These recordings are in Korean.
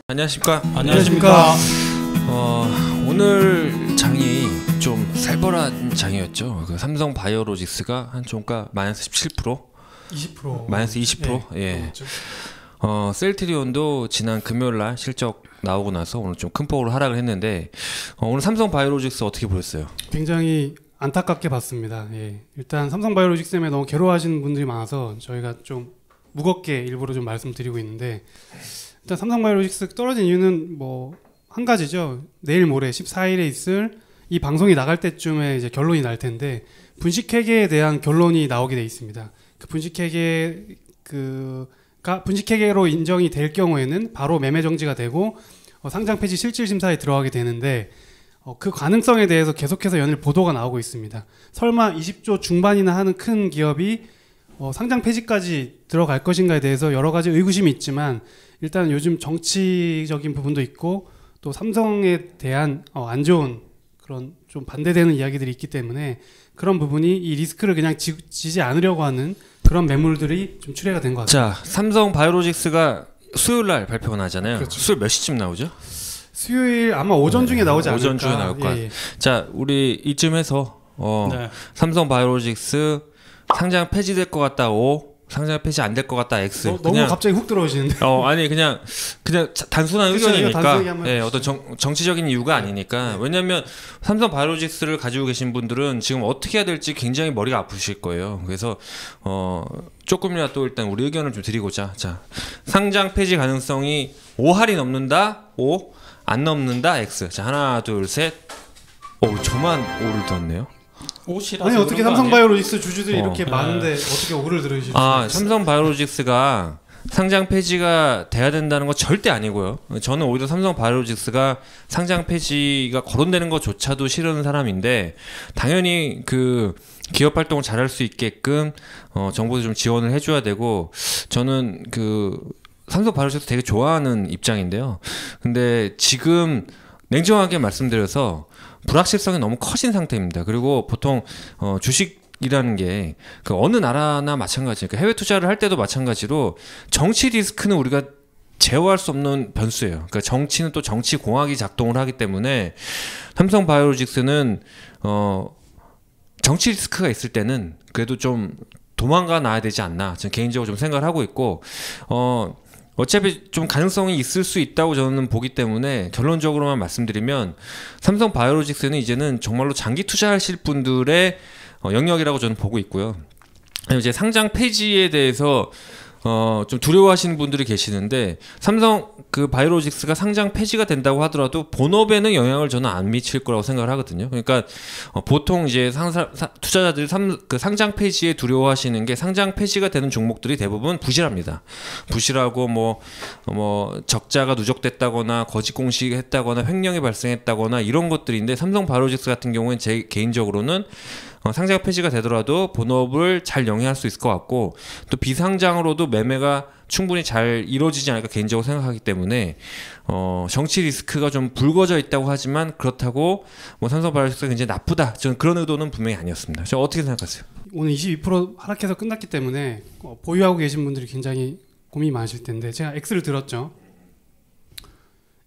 안녕하십니까? 안녕하십니까? 오늘 장이 좀 살벌한 장이었죠. 그 삼성 바이오로직스가 한 종가 마이너스 17%, 20%, 마이너스 20%. 예. 셀트리온도 지난 금요일날 실적 나오고 나서 오늘 좀 큰 폭으로 하락을 했는데 오늘 삼성 바이오로직스 어떻게 보셨어요? 굉장히 안타깝게 봤습니다. 예. 일단 삼성 바이오로직스 때문에 너무 괴로워하시는 분들이 많아서 저희가 좀 무겁게 일부러 좀 말씀드리고 있는데, 일단 삼성 바이오로직스 떨어진 이유는 뭐 한 가지죠. 내일 모레 14일에 있을 이 방송이 나갈 때쯤에 이제 결론이 날 텐데, 분식회계에 대한 결론이 나오게 돼 있습니다. 그 분식회계로 인정이 될 경우에는 바로 매매 정지가 되고 상장 폐지 실질 심사에 들어가게 되는데, 그 가능성에 대해서 계속해서 연일 보도가 나오고 있습니다. 설마 20조 중반이나 하는 큰 기업이 상장 폐지까지 들어갈 것인가에 대해서 여러 가지 의구심이 있지만, 일단 요즘 정치적인 부분도 있고 또 삼성에 대한 안 좋은 그런 좀 반대되는 이야기들이 있기 때문에 그런 부분이 이 리스크를 그냥 지지 않으려고 하는 그런 매물들이 좀 출회가 된 것 같습니다. 자, 삼성 바이오로직스가 수요일 날 발표가 나잖아요. 그렇죠. 수요일 몇 시쯤 나오죠? 수요일 아마 오전 중에 나오지 않을까. 오전 중에 나올 거야. 예. 자, 우리 이쯤에서 네. 삼성 바이오로직스 상장 폐지될 것 같다 O, 상장 폐지 안 될 것 같다 X. 너무 갑자기 훅 들어오시는데. 아니 그냥 단순한 그렇죠. 의견이니까. 예, 어떤 정치적인 이유가 아니니까. 왜냐하면 삼성 바이오로직스를 가지고 계신 분들은 지금 어떻게 해야 될지 굉장히 머리가 아프실 거예요. 그래서 조금이라도 또 일단 우리 의견을 좀 드리고자. 자, 상장 폐지 가능성이 5할이 넘는다 O, 안 넘는다 X. 자, 하나 둘 셋. 저만 O를 뒀네요. 아니 어떻게 삼성 바이오로직스 주주들이 이렇게 많은데 어떻게 오를 들으시죠? 삼성 바이오로직스가 상장 폐지가 돼야 된다는 거 절대 아니고요. 저는 오히려 삼성 바이오로직스가 상장 폐지가 거론되는 것조차도 싫은 사람인데, 당연히 그 기업 활동을 잘할 수 있게끔 정부도 좀 지원을 해줘야 되고, 저는 그 삼성 바이오로직스 되게 좋아하는 입장인데요. 근데 지금 냉정하게 말씀드려서 불확실성이 너무 커진 상태입니다. 그리고 보통 주식이라는 게 그 어느 나라나 마찬가지, 그러니까 해외 투자를 할 때도 마찬가지로 정치 리스크는 우리가 제어할 수 없는 변수예요. 그러니까 정치는 또 정치 공학이 작동을 하기 때문에 삼성 바이오로직스는 정치 리스크가 있을 때는 그래도 좀 도망가 놔야 되지 않나, 저는 개인적으로 좀 생각을 하고 있고, 어차피 좀 가능성이 있을 수 있다고 저는 보기 때문에 결론적으로만 말씀드리면 삼성 바이오로직스는 이제는 정말로 장기 투자하실 분들의 영역이라고 저는 보고 있고요. 이제 상장 폐지에 대해서 좀 두려워하시는 분들이 계시는데, 삼성 그 바이오로직스가 상장 폐지가 된다고 하더라도 본업에는 영향을 저는 안 미칠 거라고 생각을 하거든요. 그러니까 보통 이제 투자자들이 그 상장 폐지에 두려워하시는 게, 상장 폐지가 되는 종목들이 대부분 부실합니다. 부실하고 뭐 적자가 누적됐다거나 거짓 공시했다거나 횡령이 발생했다거나 이런 것들인데, 삼성 바이오로직스 같은 경우는 제 개인적으로는 상장 폐지가 되더라도 본업을 잘 영위할 수 있을 것 같고, 또 비상장으로도 매매가 충분히 잘 이루어지지 않을까 개인적으로 생각하기 때문에 정치 리스크가 좀 불거져 있다고 하지만, 그렇다고 뭐 삼성 바이오로직스가 굉장히 나쁘다, 저는 그런 의도는 분명히 아니었습니다. 저 어떻게 생각하세요? 오늘 22% 하락해서 끝났기 때문에 보유하고 계신 분들이 굉장히 고민이 많으실 텐데, 제가 X를 들었죠.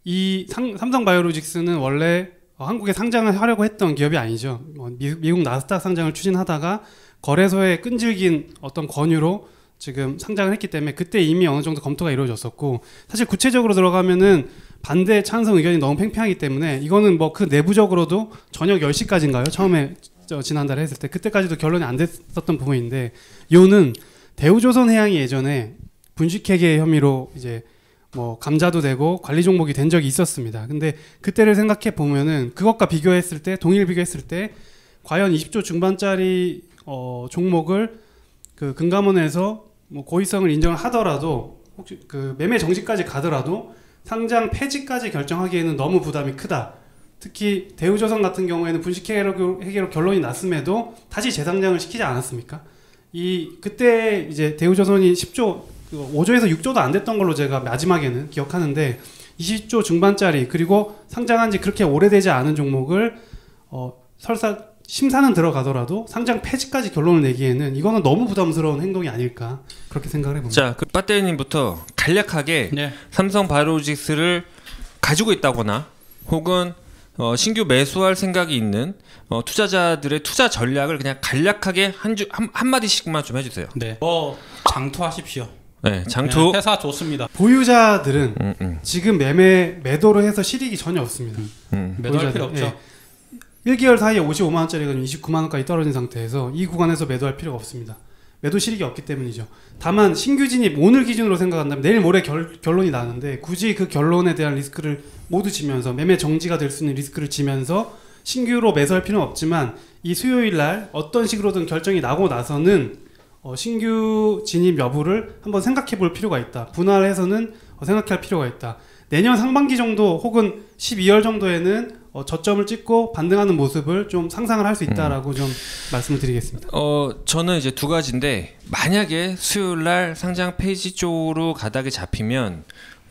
이 삼성 바이오로직스는 원래 한국에 상장을 하려고 했던 기업이 아니죠. 미국 나스닥 상장을 추진하다가 거래소의 끈질긴 어떤 권유로 지금 상장을 했기 때문에 그때 이미 어느 정도 검토가 이루어졌었고, 사실 구체적으로 들어가면은 반대 찬성 의견이 너무 팽팽하기 때문에 이거는 뭐 그 내부적으로도 저녁 10시까지인가요? 처음에 지난달에 했을 때 그때까지도 결론이 안 됐었던 부분인데, 요는 대우조선해양이 예전에 분식회계 혐의로 이제 뭐 감자도 되고 관리 종목이 된 적이 있었습니다. 근데 그때를 생각해 보면은 그것과 비교했을 때, 동일 비교했을 때 과연 20조 중반짜리 종목을 그 금감원에서 뭐 고의성을 인정을 하더라도, 혹시 그 매매 정지까지 가더라도 상장 폐지까지 결정하기에는 너무 부담이 크다. 특히 대우조선 같은 경우에는 분식회계로 결론이 났음에도 다시 재상장을 시키지 않았습니까? 그때 이제 대우조선이 5조에서 6조도 안 됐던 걸로 제가 마지막에는 기억하는데, 20조 중반짜리, 그리고 상장한 지 그렇게 오래되지 않은 종목을 설사 심사는 들어가더라도 상장 폐지까지 결론을 내기에는 이거는 너무 부담스러운 행동이 아닐까 그렇게 생각을 해봅니다. 자, 그 빠떼님부터 간략하게 네. 삼성 바이오로직스를 가지고 있다거나 혹은 신규 매수할 생각이 있는 투자자들의 투자 전략을 그냥 간략하게 한 마디씩만 좀 해주세요. 네. 장투하십시오. 네, 장투. 네, 회사 좋습니다. 보유자들은 지금 매도를 해서 실익이 전혀 없습니다. 매도할 필요 없죠. 예. 1개월 사이에 55만 원짜리가 29만 원까지 떨어진 상태에서 이 구간에서 매도할 필요가 없습니다. 매도 실익이 없기 때문이죠. 다만 신규 진입 오늘 기준으로 생각한다면 내일 모레 결론이 나는데 굳이 그 결론에 대한 리스크를 모두 지면서 매매 정지가 될 수 있는 리스크를 지면서 신규로 매수할 필요는 없지만 이 수요일 날 어떤 식으로든 결정이 나고 나서는 신규 진입 여부를 한번 생각해 볼 필요가 있다. 분할해서는 생각할 필요가 있다. 내년 상반기 정도 혹은 12월 정도에는 저점을 찍고 반등하는 모습을 좀 상상을 할 수 있다라고 좀 말씀을 드리겠습니다. 저는 이제 두 가지인데 만약에 수요일 날 상장 폐지 쪽으로 가닥이 잡히면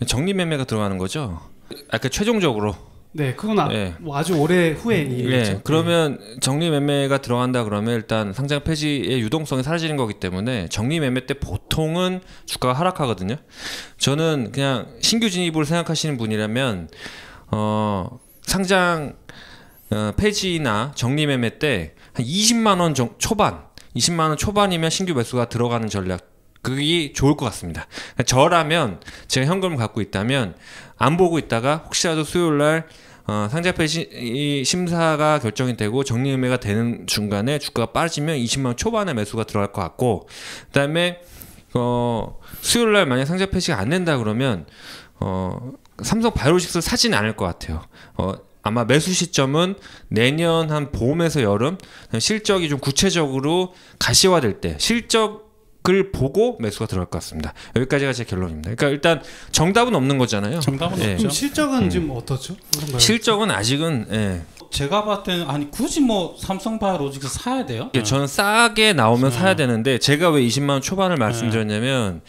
정리 매매가 들어가는 거죠. 아까 최종적으로. 네, 그건 뭐 아주 오래 후에 일이죠. 네, 그러면 정리 매매가 들어간다 그러면 일단 상장 폐지의 유동성이 사라지는 거기 때문에 정리 매매 때 보통은 주가가 하락하거든요. 저는 그냥 신규 진입을 생각하시는 분이라면 상장 폐지나 정리 매매 때 한 20만 원 초반, 20만 원 초반이면 신규 매수가 들어가는 전략. 그게 좋을 것 같습니다. 저라면 제가 현금을 갖고 있다면 안 보고 있다가 혹시라도 수요일 날 상장 폐지 심사가 결정이 되고 정리 매매가 되는 중간에 주가가 빠지면 20만 원 초반에 매수가 들어갈 것 같고, 그다음에 수요일 날 만약 상장 폐지가 안 된다 그러면 삼성 바이오로직스를 사지는 않을 것 같아요. 아마 매수 시점은 내년 한 봄에서 여름 실적이 좀 구체적으로 가시화될 때 실적을 보고 매수가 들어갈 것 같습니다. 여기까지가 제 결론입니다. 그러니까 일단 정답은 없는 거잖아요. 정답은 예. 없죠. 그럼 실적은 지금 어떻죠? 실적은 아직은 제가 봤을 때는 아니 굳이 뭐 삼성 바이오로직스 사야 돼요? 저는 싸게 나오면 사야 되는데 제가 왜 20만 원 초반을 말씀드렸냐면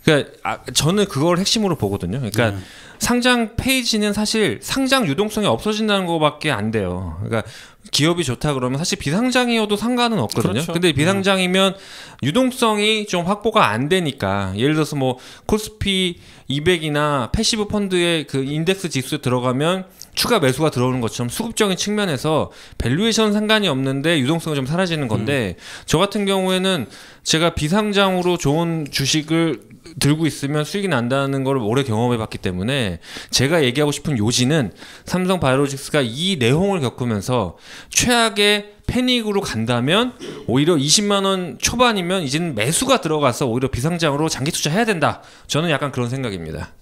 그러니까 저는 그걸 핵심으로 보거든요. 그러니까 상장 폐지는 사실 상장 유동성이 없어진다는 것밖에 안 돼요. 그러니까 기업이 좋다 그러면 사실 비상장이어도 상관은 없거든요. 그렇죠. 근데 비상장이면 유동성이 좀 확보가 안 되니까 예를 들어서 뭐 코스피 200이나 패시브 펀드의 그 인덱스 지수에 들어가면 추가 매수가 들어오는 것처럼 수급적인 측면에서 밸류에이션 상관이 없는데 유동성이 좀 사라지는 건데 저 같은 경우에는 제가 비상장으로 좋은 주식을 들고 있으면 수익이 난다는 걸 오래 경험해 봤기 때문에 제가 얘기하고 싶은 요지는 삼성 바이오로직스가 이 내용을 겪으면서 최악의 패닉으로 간다면 오히려 20만 원 초반이면 이제는 매수가 들어가서 오히려 비상장으로 장기 투자해야 된다. 저는 약간 그런 생각입니다.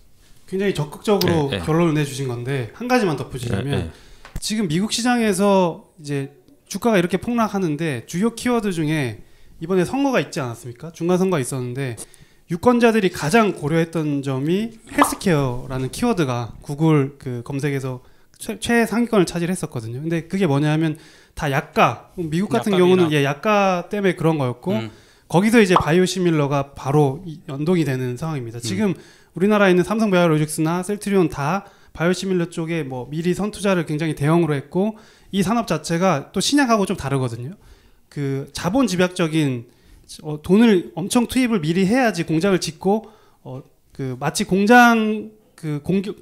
굉장히 적극적으로 결론을 내주신 건데 한 가지만 덧붙이자면 지금 미국 시장에서 이제 주가가 이렇게 폭락하는데 주요 키워드 중에 이번에 선거가 있지 않았습니까? 중간 선거가 있었는데 유권자들이 가장 고려했던 점이 헬스케어라는 키워드가 구글 그 검색에서 최상위권을 차지했었거든요. 근데 그게 뭐냐면 다 약가, 미국 같은 경우는 약가 때문에 그런 거였고 거기서 이제 바이오시밀러가 바로 연동이 되는 상황입니다. 지금 우리나라에 있는 삼성 바이오로직스나 셀트리온 다 바이오시밀러 쪽에 뭐 미리 선투자를 굉장히 대형으로 했고 이 산업 자체가 또 신약하고 좀 다르거든요. 그 자본 집약적인 돈을 엄청 투입을 미리 해야지 공장을 짓고 그 마치 공장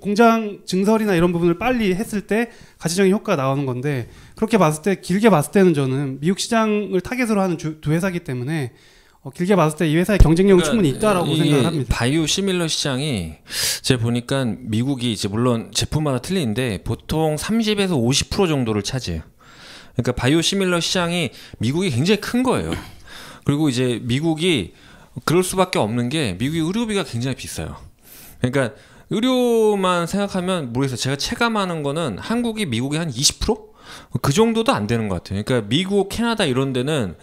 공장 증설이나 이런 부분을 빨리 했을 때 가시적인 효과가 나오는 건데 그렇게 봤을 때 길게 봤을 때는 저는 미국 시장을 타겟으로 하는 두 회사이기 때문에 길게 봤을 때 이 회사의 경쟁력은 충분히 있다라고 생각을 합니다. 바이오 시밀러 시장이 제가 보니까 미국이 이제 물론 제품마다 틀리는데 보통 30에서 50% 정도를 차지해요. 그러니까 바이오 시밀러 시장이 미국이 굉장히 큰 거예요. 그리고 이제 미국이 그럴 수밖에 없는 게 미국이 의료비가 굉장히 비싸요. 그러니까 의료만 생각하면 모르겠어요. 제가 체감하는 거는 한국이 미국의 한 20%? 그 정도도 안 되는 것 같아요. 그러니까 미국, 캐나다 이런 데는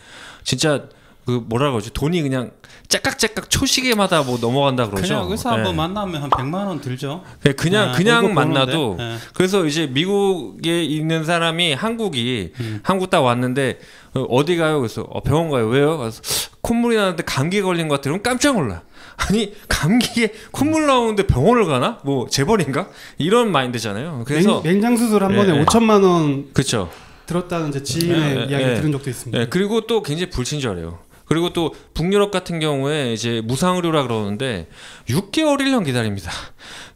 진짜 그 뭐라 그러지? 돈이 그냥 째깍째깍 초시계마다 뭐 넘어간다 그러죠. 그냥 의사 한번 만나면 한 100만 원 들죠. 그냥 만나도 그래서 이제 미국에 있는 사람이 한국 딱 왔는데 어디 가요? 그래서 병원 가요. 왜요? 그래서 콧물이 나는데 감기 걸린 것 같아요. 그럼 깜짝 놀라. 아니 감기에 콧물 나오는데 병원을 가나? 뭐 재벌인가? 이런 마인드잖아요. 그래서 맹장 수술 한 번에 5천만 원 그렇죠. 들었다는 이제 지인의 이야기를 들은 적도 있습니다. 네, 그리고 또 굉장히 불친절해요. 그리고 또 북유럽 같은 경우에 이제 무상의료라 그러는데 6개월 1년 기다립니다.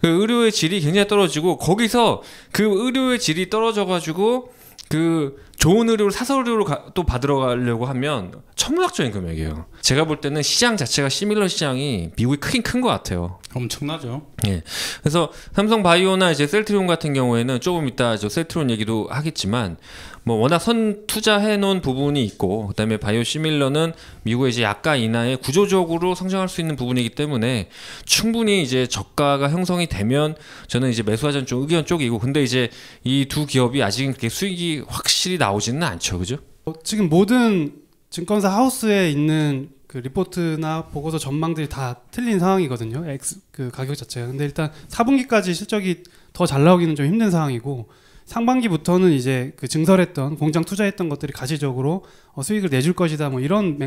그 의료의 질이 굉장히 떨어지고 거기서 그 의료의 질이 떨어져가지고 그 좋은 의료를 사설 의료로 또 받으러 가려고 하면 천문학적인 금액이에요. 제가 볼 때는 시장 자체가 시밀러 시장이 미국이 크긴 큰 것 같아요. 엄청나죠. 예. 그래서 삼성 바이오나 이제 셀트리온 같은 경우에는 조금 이따 저 셀트리온 얘기도 하겠지만 뭐 워낙 선 투자해 놓은 부분이 있고 그다음에 바이오 시밀러는 미국의 이제 약가 인하에 구조적으로 성장할 수 있는 부분이기 때문에 충분히 이제 저가가 형성이 되면 저는 이제 매수하자는 좀 의견 쪽이고 근데 이제 이 두 기업이 아직은 그렇게 수익이 확실히 나오지는 않죠, 그죠? 지금 모든 증권사 하우스에 있는 그 리포트나 보고서 전망들이 다 틀린 상황이거든요. 그 가격 자체가. 근데 일단 4분기까지 실적이 더 잘 나오기는 좀 힘든 상황이고 상반기부터는 이제 그 증설했던 공장 투자했던 것들이 가시적으로 수익을 내줄 것이다. 뭐 이런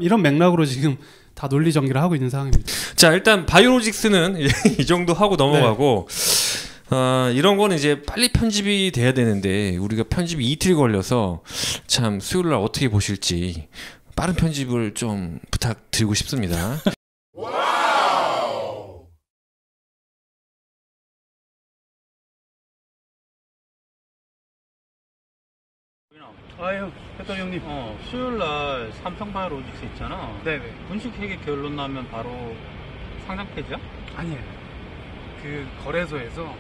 이런 맥락으로 지금 다 논리 전개를 하고 있는 상황입니다. 자, 일단 바이오로직스는 이 정도 하고 넘어가고 이런 거는 이제 빨리 편집이 돼야 되는데 우리가 편집이 이틀 걸려서 참 수요일 날 어떻게 보실지 빠른 편집을 좀 부탁드리고 싶습니다. 아유, 배터리 형님. 수요일날 삼성바이오로직스 있잖아. 네네. 분식회계 결론 나면 바로 상장 폐지야? 아니에요. 그 거래소에서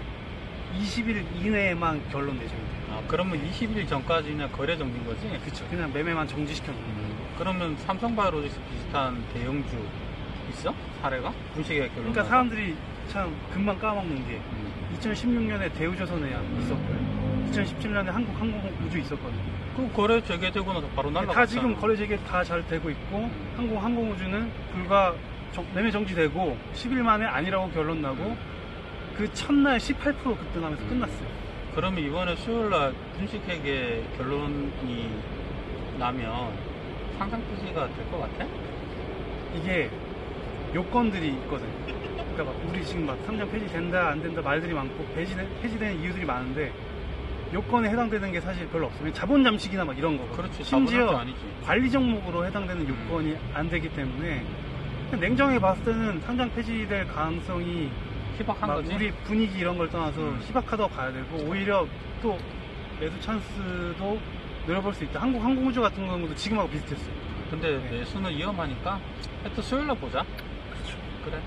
20일 이내에만 결론 내주면 돼요. 아, 그러면 20일 전까지 그냥 거래 정지인 거지? 그쵸. 그냥 매매만 정지시켜 놓는. 그러면 삼성바이오로직스 비슷한 대형주 있어? 사례가? 분식회계 결론 그러니까 나서? 사람들이 참 금방 까먹는 게 2016년에 대우조선에 있었고요. 2017년에 한국항공우주 있었거든요. 그 거래 재개되고 나서 바로 날라갔잖아. 다 지금 거래 재개 다 잘 되고 있고 항공우주는 불과 매매 정지되고 10일 만에 아니라고 결론 나고 그 첫날 18% 급등하면서 끝났어요. 그러면 이번에 수요일날 분식회계 결론이 나면 상장 폐지가 될 것 같아? 이게 요건들이 있거든요. 그러니까 막 우리 지금 막 상장 폐지된다 안 된다 말들이 많고 폐지되는 이유들이 많은데 요건에 해당되는 게 사실 별로 없어요. 자본 잠식이나 막 이런 거. 그렇지. 심지어 아니지. 관리 종목으로 해당되는 요건이 안 되기 때문에 그냥 냉정하게 봤을 때는 상장 폐지될 가능성이 희박한 거지. 우리 분위기 이런 걸 떠나서 희박하다고 봐야 되고 오히려 또 매수 찬스도 늘어볼 수 있다. 항공우주 같은 경우도 지금하고 비슷했어요. 근데 매수는 위험하니까 하여튼 수요일날 보자. 그렇죠. 그래.